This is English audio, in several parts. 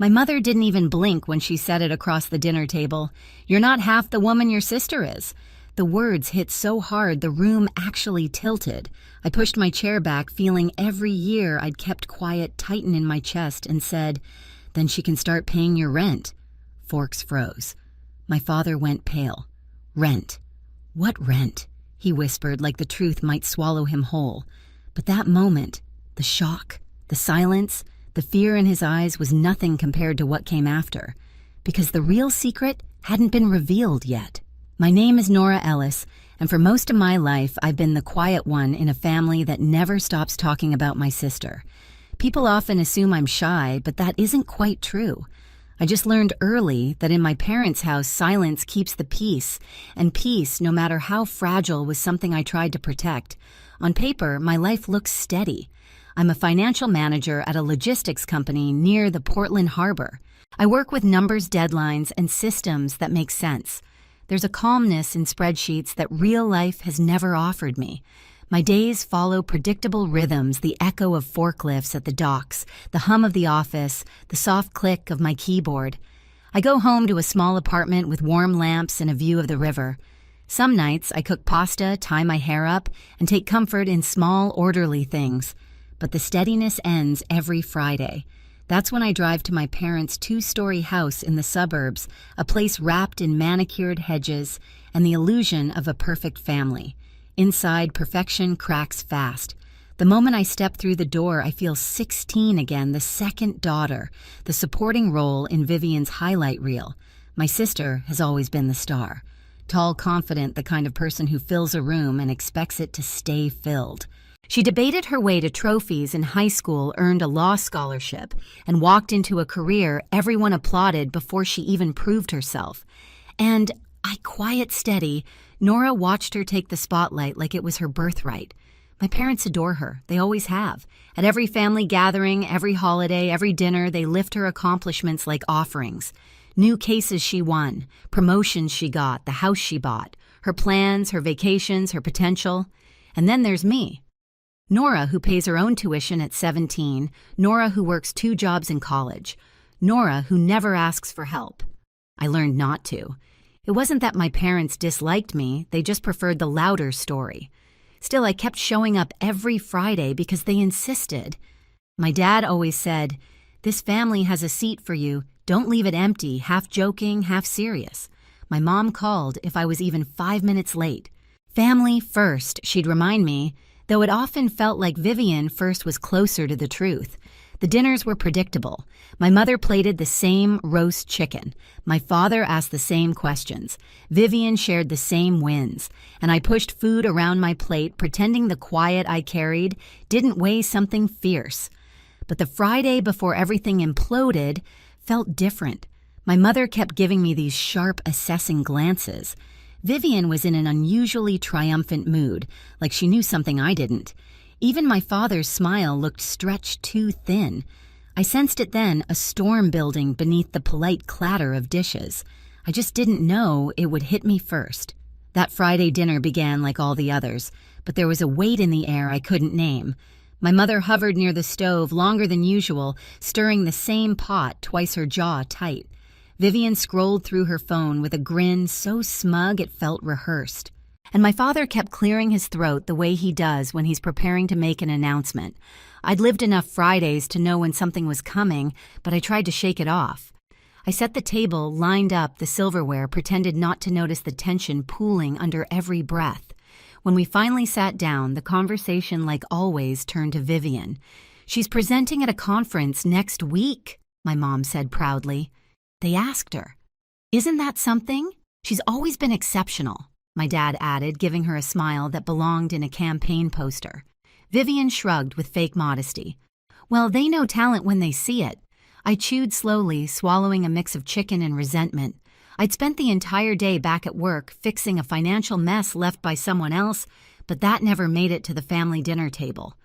My mother didn't even blink when she said it across the dinner table. "You're not half the woman your sister is." The words hit so hard the room actually tilted. I pushed my chair back, feeling every year I'd kept quiet tighten in my chest, and said, "Then she can start paying your rent." Forks froze. My father went pale. "Rent? What rent?" he whispered, like the truth might swallow him whole. But that moment, the shock, the silence, the fear in his eyes was nothing compared to what came after, because the real secret hadn't been revealed yet. My name is Nora Ellis, and for most of my life, I've been the quiet one in a family that never stops talking about my sister. People often assume I'm shy, but that isn't quite true. I just learned early that in my parents' house, silence keeps the peace, and peace, no matter how fragile, was something I tried to protect. On paper, my life looks steady. I'm a financial manager at a logistics company near the Portland Harbor. I work with numbers, deadlines, and systems that make sense. There's a calmness in spreadsheets that real life has never offered me. My days follow predictable rhythms, the echo of forklifts at the docks, the hum of the office, the soft click of my keyboard. I go home to a small apartment with warm lamps and a view of the river. Some nights I cook pasta, tie my hair up, and take comfort in small, orderly things. But the steadiness ends every Friday. That's when I drive to my parents' 2-story house in the suburbs, a place wrapped in manicured hedges and the illusion of a perfect family. Inside, perfection cracks fast. The moment I step through the door, I feel 16 again, the second daughter, the supporting role in Vivian's highlight reel. My sister has always been the star. Tall, confident, the kind of person who fills a room and expects it to stay filled. She debated her way to trophies in high school, earned a law scholarship, and walked into a career everyone applauded before she even proved herself. And quiet steady, Nora watched her take the spotlight like it was her birthright. My parents adore her. They always have. At every family gathering, every holiday, every dinner, they lift her accomplishments like offerings. New cases she won, promotions she got, the house she bought, her plans, her vacations, her potential. And then there's me. Nora, who pays her own tuition at 17, Nora, who works 2 jobs in college, Nora, who never asks for help. I learned not to. It wasn't that my parents disliked me, they just preferred the louder story. Still, I kept showing up every Friday because they insisted. My dad always said, "This family has a seat for you, don't leave it empty," half joking, half serious. My mom called if I was even 5 minutes late. Family first, she'd remind me, though it often felt like Vivian first was closer to the truth. The dinners were predictable. My mother plated the same roast chicken. My father asked the same questions. Vivian shared the same wins. And I pushed food around my plate, pretending the quiet I carried didn't weigh something fierce. But the Friday before everything imploded felt different. My mother kept giving me these sharp, assessing glances. Vivian was in an unusually triumphant mood, like she knew something I didn't. Even my father's smile looked stretched too thin. I sensed it then, a storm building beneath the polite clatter of dishes. I just didn't know it would hit me first. That Friday dinner began like all the others, but there was a weight in the air I couldn't name. My mother hovered near the stove longer than usual, stirring the same pot, twice her jaw tight. Vivian scrolled through her phone with a grin so smug it felt rehearsed. And my father kept clearing his throat the way he does when he's preparing to make an announcement. I'd lived enough Fridays to know when something was coming, but I tried to shake it off. I set the table, lined up the silverware, pretended not to notice the tension pooling under every breath. When we finally sat down, the conversation, like always, turned to Vivian. "She's presenting at a conference next week," my mom said proudly. They asked her. "Isn't that something? She's always been exceptional," my dad added, giving her a smile that belonged in a campaign poster. Vivian shrugged with fake modesty. "Well, they know talent when they see it." I chewed slowly, swallowing a mix of chicken and resentment. I'd spent the entire day back at work fixing a financial mess left by someone else, but that never made it to the family dinner table.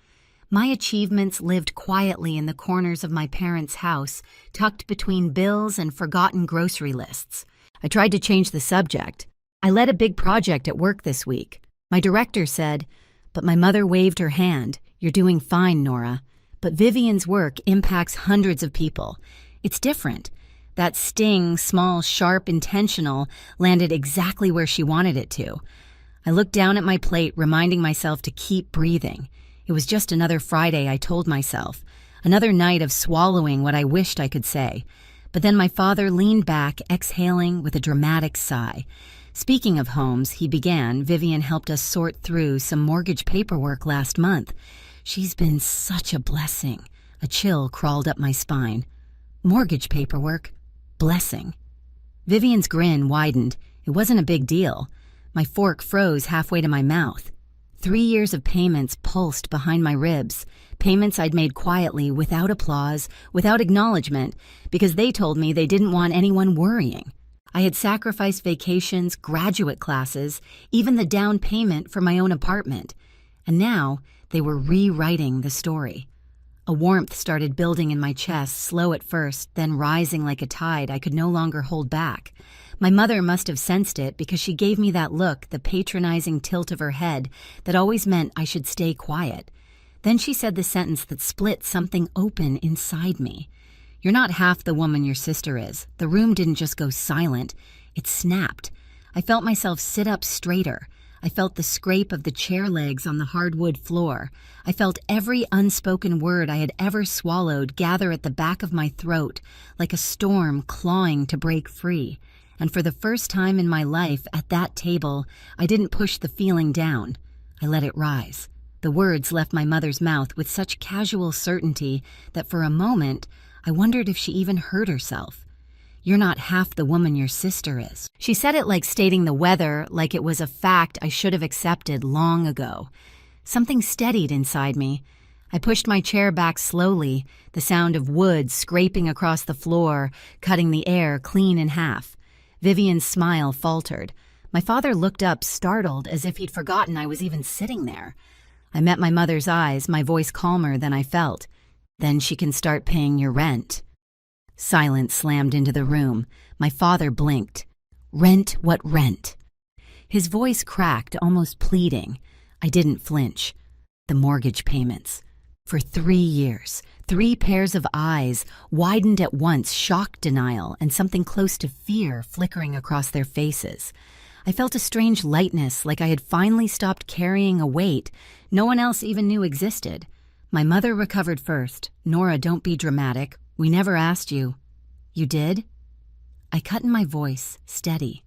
My achievements lived quietly in the corners of my parents' house, tucked between bills and forgotten grocery lists. I tried to change the subject. "I led a big project at work this week," my director said, but my mother waved her hand. "You're doing fine, Nora. But Vivian's work impacts hundreds of people. It's different. That sting, small, sharp, intentional, landed exactly where she wanted it to. I looked down at my plate, reminding myself to keep breathing. It was just another Friday, I told myself. Another night of swallowing what I wished I could say. But then my father leaned back, exhaling with a dramatic sigh. Speaking of homes, he began, Vivian helped us sort through some mortgage paperwork last month. She's been such a blessing. A chill crawled up my spine. Mortgage paperwork? Blessing. Vivian's grin widened. It wasn't a big deal. My fork froze halfway to my mouth. 3 years of payments pulsed behind my ribs. Payments I'd made quietly, without applause, without acknowledgement, because they told me they didn't want anyone worrying. I had sacrificed vacations, graduate classes, even the down payment for my own apartment. And now they were rewriting the story. A warmth started building in my chest, slow at first, then rising like a tide I could no longer hold back. My mother must have sensed it because she gave me that look, the patronizing tilt of her head that always meant I should stay quiet. Then she said the sentence that split something open inside me. You're not half the woman your sister is. The room didn't just go silent. It snapped. I felt myself sit up straighter. I felt the scrape of the chair legs on the hardwood floor. I felt every unspoken word I had ever swallowed gather at the back of my throat, like a storm clawing to break free. And for the first time in my life, at that table, I didn't push the feeling down. I let it rise. The words left my mother's mouth with such casual certainty that for a moment, I wondered if she even heard herself. You're not half the woman your sister is. She said it like stating the weather, like it was a fact I should have accepted long ago. Something steadied inside me. I pushed my chair back slowly, the sound of wood scraping across the floor, cutting the air clean in half. Vivian's smile faltered. My father looked up, startled, as if he'd forgotten I was even sitting there. I met my mother's eyes, my voice calmer than I felt. Then she can start paying your rent. Silence slammed into the room. My father blinked. Rent what rent? His voice cracked, almost pleading. I didn't flinch. The mortgage payments. For 3 years, 3 pairs of eyes widened at once, shock, denial, and something close to fear flickering across their faces. I felt a strange lightness, like I had finally stopped carrying a weight no one else even knew existed. My mother recovered first. Nora, don't be dramatic. We never asked you. You did? I cut in my voice, steady.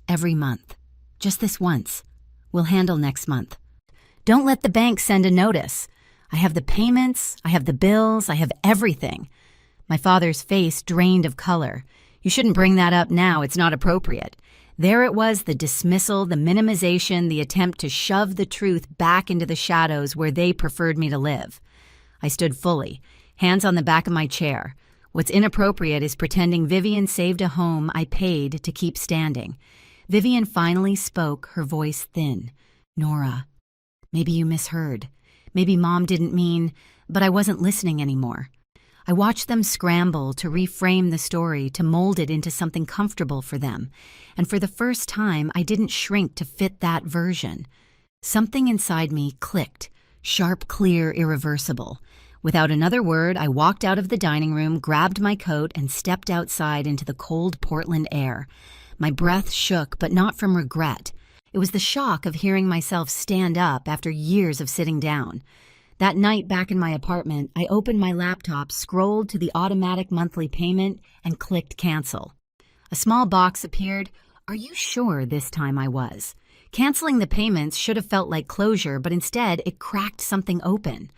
Every month. Just this once. We'll handle next month. Don't let the bank send a notice. I have the payments, I have the bills, I have everything. My father's face drained of color. You shouldn't bring that up now, it's not appropriate. There it was, the dismissal, the minimization, the attempt to shove the truth back into the shadows where they preferred me to live. I stood fully, hands on the back of my chair. What's inappropriate is pretending Vivian saved a home I paid to keep standing. Vivian finally spoke, her voice thin. Nora, maybe you misheard. Maybe Mom didn't mean, but I wasn't listening anymore. I watched them scramble to reframe the story, to mold it into something comfortable for them. And for the first time, I didn't shrink to fit that version. Something inside me clicked, sharp, clear, irreversible. Without another word, I walked out of the dining room, grabbed my coat, and stepped outside into the cold Portland air. My breath shook, but not from regret. It was the shock of hearing myself stand up after years of sitting down. That night back in my apartment, I opened my laptop, scrolled to the automatic monthly payment, and clicked cancel. A small box appeared. Are you sure this time I was? Canceling the payments should have felt like closure, but instead it cracked something open.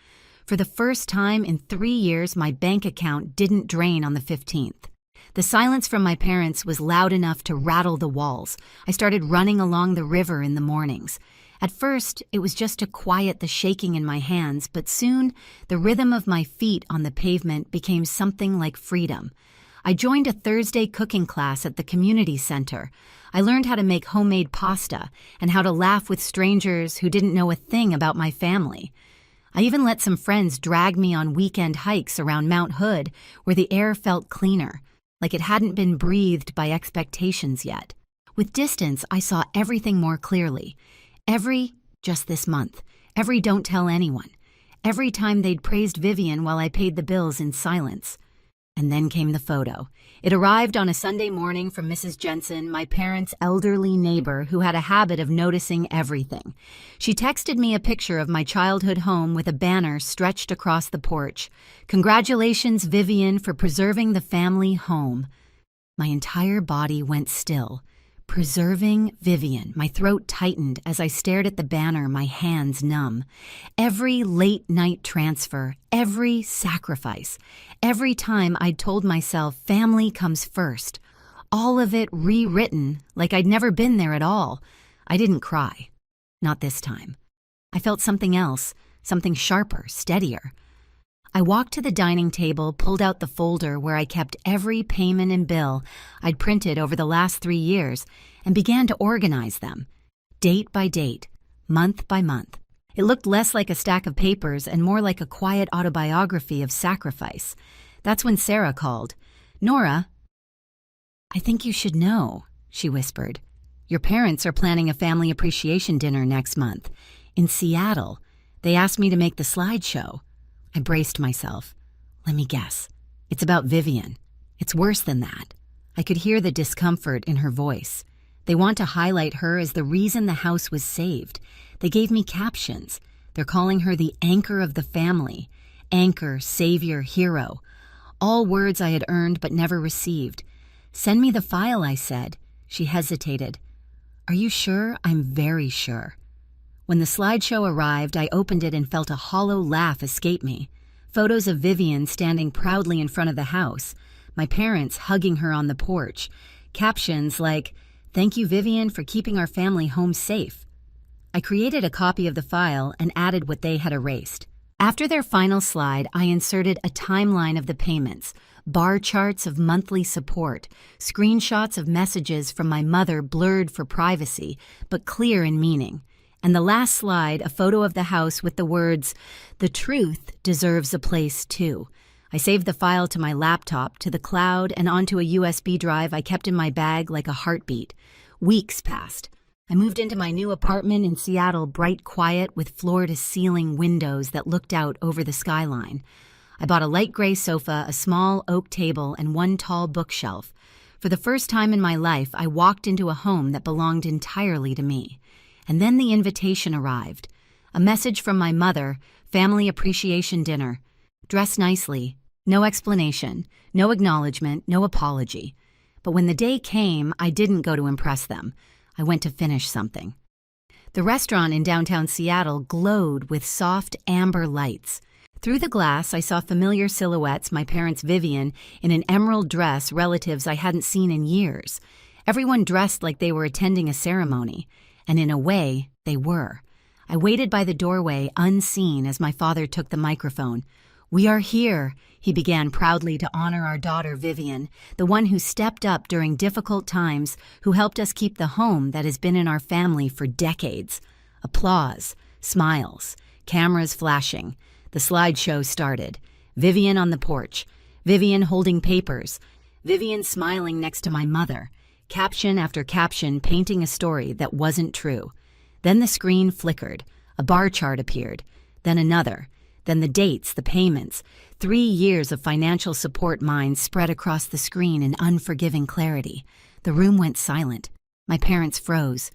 For the first time in 3 years, my bank account didn't drain on the 15th. The silence from my parents was loud enough to rattle the walls. I started running along the river in the mornings. At first, it was just to quiet the shaking in my hands, but soon, the rhythm of my feet on the pavement became something like freedom. I joined a Thursday cooking class at the community center. I learned how to make homemade pasta and how to laugh with strangers who didn't know a thing about my family. I even let some friends drag me on weekend hikes around Mount Hood, where the air felt cleaner, like it hadn't been breathed by expectations yet. With distance, I saw everything more clearly. Just this month, every don't tell anyone, every time they'd praised Vivian while I paid the bills in silence. And then came the photo. It arrived on a Sunday morning from Mrs. Jensen, my parents' elderly neighbor who had a habit of noticing everything. She texted me a picture of my childhood home with a banner stretched across the porch. "Congratulations, Vivian, for preserving the family home." My entire body went still. Preserving Vivian. My throat tightened as I stared at the banner, my hands numb. Every late-night transfer, every sacrifice, every time I'd told myself family comes first, all of it rewritten like I'd never been there at all. I didn't cry. Not this time. I felt something else, something sharper, steadier. I walked to the dining table, pulled out the folder where I kept every payment and bill I'd printed over the last 3 years, and began to organize them, date by date, month by month. It looked less like a stack of papers and more like a quiet autobiography of sacrifice. That's when Sarah called. "Nora, I think you should know," she whispered. "Your parents are planning a family appreciation dinner next month. In Seattle. They asked me to make the slideshow." I braced myself. Let me guess. It's about Vivian. It's worse than that. I could hear the discomfort in her voice. They want to highlight her as the reason the house was saved. They gave me captions. They're calling her the anchor of the family. Anchor, savior, hero. All words I had earned but never received. "Send me the file," I said. She hesitated. "Are you sure?" "I'm very sure." When the slideshow arrived, I opened it and felt a hollow laugh escape me. Photos of Vivian standing proudly in front of the house, my parents hugging her on the porch. Captions like, "Thank you, Vivian, for keeping our family home safe." I created a copy of the file and added what they had erased. After their final slide, I inserted a timeline of the payments, bar charts of monthly support, screenshots of messages from my mother blurred for privacy, but clear in meaning. And the last slide, a photo of the house with the words, "The truth deserves a place too." I saved the file to my laptop, to the cloud, and onto a USB drive I kept in my bag like a heartbeat. Weeks passed. I moved into my new apartment in Seattle, bright quiet, with floor-to-ceiling windows that looked out over the skyline. I bought a light gray sofa, a small oak table, and one tall bookshelf. For the first time in my life, I walked into a home that belonged entirely to me. And then the invitation arrived. A message from my mother, family appreciation dinner. Dress nicely. No explanation, no acknowledgement, no apology. But when the day came, I didn't go to impress them. I went to finish something. The restaurant in downtown Seattle glowed with soft amber lights. Through the glass, I saw familiar silhouettes, my parents' Vivian, in an emerald dress, relatives I hadn't seen in years. Everyone dressed like they were attending a ceremony. And in a way, they were. I waited by the doorway, unseen, as my father took the microphone. "We are here," he began proudly, "to honor our daughter Vivian, the one who stepped up during difficult times, who helped us keep the home that has been in our family for decades." Applause, smiles, cameras flashing. The slideshow started. Vivian on the porch, Vivian holding papers, Vivian smiling next to my mother. Caption after caption painting a story that wasn't true. Then the screen flickered. A bar chart appeared. Then another. Then the dates, the payments. 3 years of financial support mine spread across the screen in unforgiving clarity. The room went silent. My parents froze.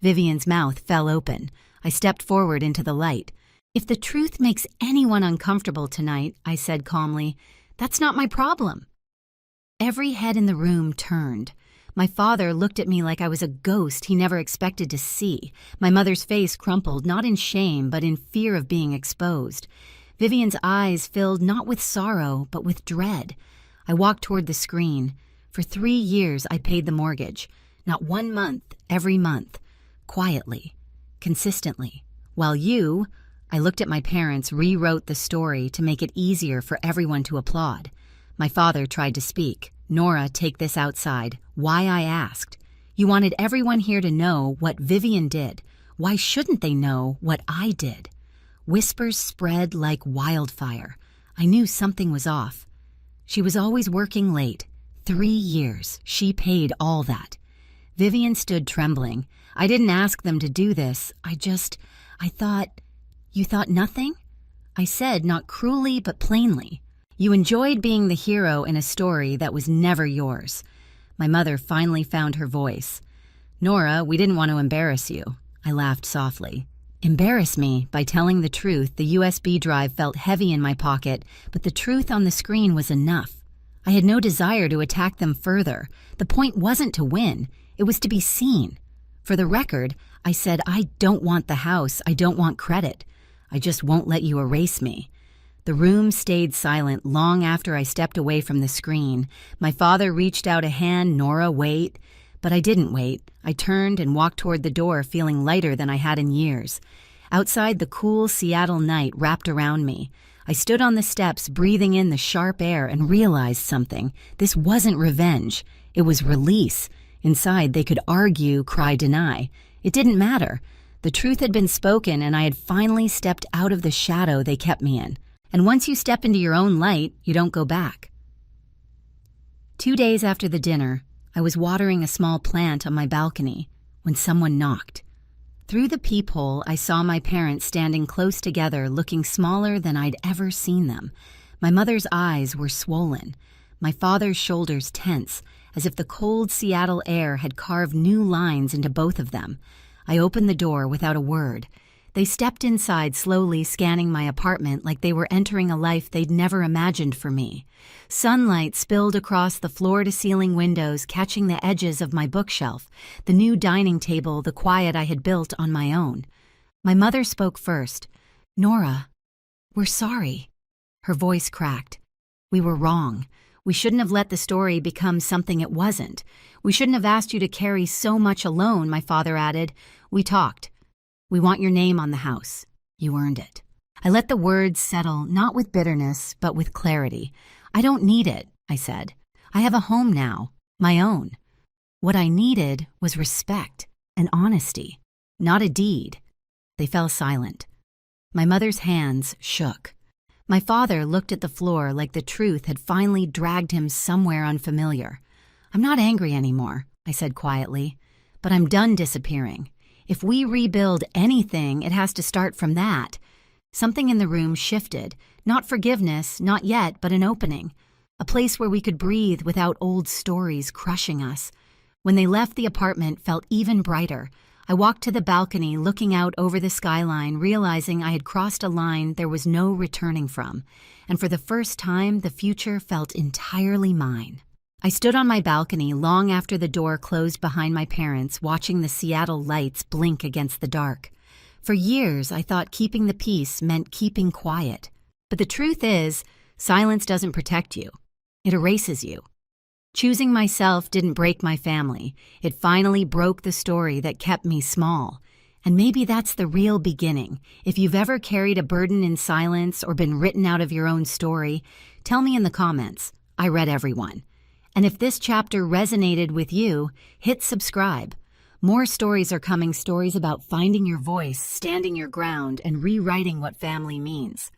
Vivian's mouth fell open. I stepped forward into the light. "If the truth makes anyone uncomfortable tonight," I said calmly, "that's not my problem." Every head in the room turned. My father looked at me like I was a ghost he never expected to see. My mother's face crumpled, not in shame, but in fear of being exposed. Vivian's eyes filled not with sorrow, but with dread. I walked toward the screen. For 3 years, I paid the mortgage. Not 1 month, every month. Quietly. Consistently. While you, I looked at my parents, rewrote the story to make it easier for everyone to applaud. My father tried to speak. "Nora, take this outside. Why I asked. You wanted everyone here to know what Vivian did. Why shouldn't they know what I did?" Whispers spread like wildfire. I knew something was off. She was always working late. 3 years. She paid all that. Vivian stood trembling. "I didn't ask them to do this. I thought..." "You thought nothing?" I said, not cruelly but plainly. You enjoyed being the hero in a story that was never yours. My mother finally found her voice. Nora, we didn't want to embarrass you. I laughed softly. Embarrass me by telling the truth. The USB drive felt heavy in my pocket, but the truth on the screen was enough. I had no desire to attack them further. The point wasn't to win. It was to be seen. For the record, I said, I don't want the house. I don't want credit. I just won't let you erase me. The room stayed silent long after I stepped away from the screen. My father reached out a hand. Nora, wait. But I didn't wait. I turned and walked toward the door, feeling lighter than I had in years. Outside, the cool Seattle night wrapped around me. I stood on the steps, breathing in the sharp air, and realized something. This wasn't revenge. It was release. Inside, they could argue, cry, deny. It didn't matter. The truth had been spoken, and I had finally stepped out of the shadow they kept me in. And once you step into your own light, you don't go back. 2 days after the dinner, I was watering a small plant on my balcony when someone knocked. Through the peephole, I saw my parents standing close together, looking smaller than I'd ever seen them. My mother's eyes were swollen, my father's shoulders tense, as if the cold Seattle air had carved new lines into both of them. I opened the door without a word. They stepped inside, slowly scanning my apartment like they were entering a life they'd never imagined for me. Sunlight spilled across the floor-to-ceiling windows, catching the edges of my bookshelf, the new dining table, the quiet I had built on my own. My mother spoke first. Nora, we're sorry. Her voice cracked. We were wrong. We shouldn't have let the story become something it wasn't. We shouldn't have asked you to carry so much alone, my father added. We talked. We want your name on the house. You earned it. I let the words settle, not with bitterness, but with clarity. I don't need it, I said. I have a home now, my own. What I needed was respect and honesty, not a deed. They fell silent. My mother's hands shook. My father looked at the floor like the truth had finally dragged him somewhere unfamiliar. I'm not angry anymore, I said quietly, but I'm done disappearing. If we rebuild anything, it has to start from that. Something in the room shifted. Not forgiveness, not yet, but an opening. A place where we could breathe without old stories crushing us. When they left, the apartment felt even brighter. I walked to the balcony, looking out over the skyline, realizing I had crossed a line there was no returning from. And for the first time, the future felt entirely mine. I stood on my balcony long after the door closed behind my parents, watching the Seattle lights blink against the dark. For years, I thought keeping the peace meant keeping quiet. But the truth is, silence doesn't protect you. It erases you. Choosing myself didn't break my family. It finally broke the story that kept me small. And maybe that's the real beginning. If you've ever carried a burden in silence or been written out of your own story, tell me in the comments. I read everyone. And if this chapter resonated with you, hit subscribe. More stories are coming, stories about finding your voice, standing your ground, and rewriting what family means.